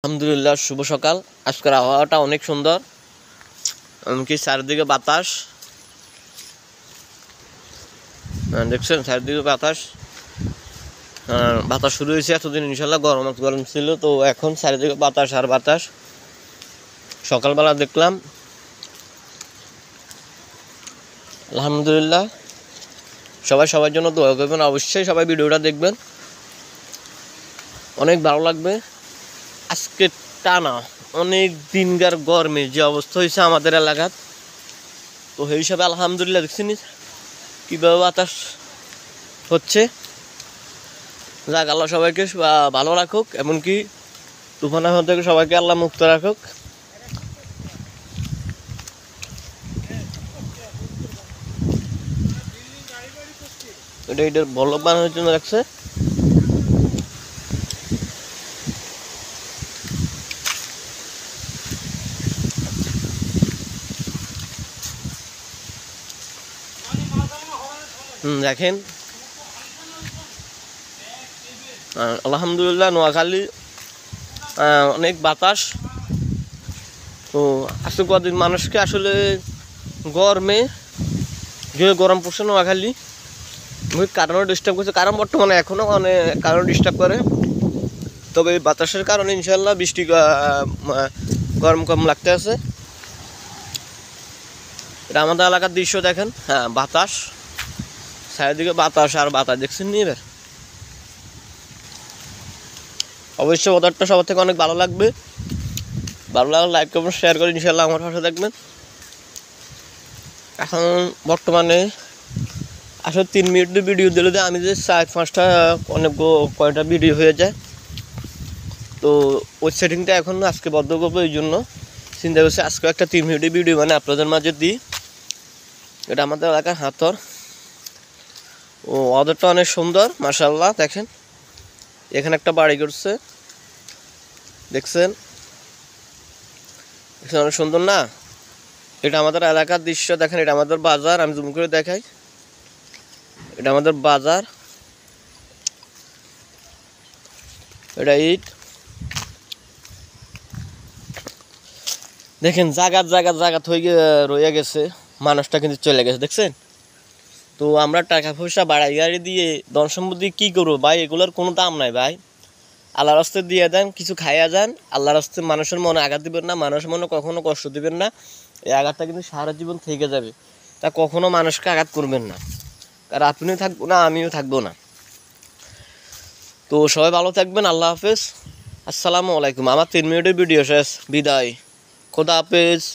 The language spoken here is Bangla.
আলহামদুলিল্লাহ, শুভ সকাল। আজকের আবহাওয়াটা অনেক সুন্দর, এমনকি চারিদিকে বাতাস দেখছেন। চারিদিকে বাতাস বাতাস শুরু হয়েছে। এতদিন ইনশাল্লাহ গরম ছিল, তো এখন চারিদিকে বাতাস আর বাতাস। সকালবেলা দেখলাম, আলহামদুলিল্লাহ। সবাই সবার জন্য দোয়া করবেন, অবশ্যই সবাই ভিডিওটা দেখবেন, অনেক ভালো লাগবে। আজকে টানা অনেক দিনকার গরমে যে অবস্থা হয়েছে আমাদের এলাকাত, তো সেই হিসাবে আলহামদুলিল্লাহ দেখছি কীভাবে বাতাস হচ্ছে। যাক, আল্লাহ সবাইকে ভালো রাখুক, এমনকি তুফান আবহাওয়া থেকে সবাইকে আল্লাহ মুক্ত রাখুক। এটার বলক বানানোর জন্য রাখছে। দেখেন, আলহামদুলিল্লাহ নোয়াখালী অনেক বাতাস। তো আজকে কদিন মানুষকে আসলে গরমে যে গরম পড়ছে নোয়াখালী কারণও ডিস্টার্ব করছে, কারণ বর্তমানে এখনও অনেক কারণ ডিস্টার্ব করে। তবে এই বাতাসের কারণে ইনশাল্লাহ বৃষ্টি গরম কম লাগতে আছে। এটা আমাদের এলাকার দৃশ্য দেখেন। হ্যাঁ, বাতাস, চারিদিকে বাতাস আর বাতাস দেখছেন নি। এবার অবশ্যই ওদেরটা সবার থেকে অনেক ভালো লাগবে। ভালো লাগলে লাইক করবেন, শেয়ার করে ইনশাল্লাহ আমার পাশে দেখবেন। এখন বর্তমানে আসলে 3 মিনিটের ভিডিও দিলে আমি যে 4-5টা অনেক কয়টা ভিডিও হয়ে যায়, তো ওই সেটিংটা এখন আজকে বদ্ধ করবো। এই জন্য চিন্তা করছি আজকে একটা 3 মিনিটের ভিডিও মানে আপনাদের মাঝে দিই। এটা আমাদের এলাকার হাতর। ও ওদেরটা অনেক সুন্দর, মাশাআল্লাহ। দেখেন, এখানে একটা বাড়ি করছে, দেখছেন অনেক সুন্দর না? এটা আমাদের এলাকার দৃশ্য। দেখেন, এটা আমাদের বাজার। আমি জুম করে দেখাই, এটা আমাদের বাজার। এটা ইট। দেখেন, জায়গা হয়ে রয়ে গেছে, মানুষটা কিন্তু চলে গেছে, দেখছেন। তো আমরা টাকা পয়সা বাড়াই গাড়ি দিয়ে ধন সম্পত্তি কী করবো ভাই? এগুলোর কোনো দাম নাই ভাই। আল্লাহর রাস্তে দিয়ে দেন, কিছু খাইয়া যান। আল্লাহর রাস্তে মানুষের মনে আঘাত দিবেন না, মানুষের মনে কখনো কষ্ট দিবেন না। এই আঘাতটা কিন্তু সারা জীবন থেকে যাবে। তা কখনো মানুষকে আঘাত করবেন না, কারণ আপনিও থাকবো না, আমিও থাকবো না। তো সবাই ভালো থাকবেন। আল্লাহ হাফেজ, আসসালামু আলাইকুম। আমার 3 মিনিটের ভিডিও শেষ। বিদায়, খোদা হাফেজ।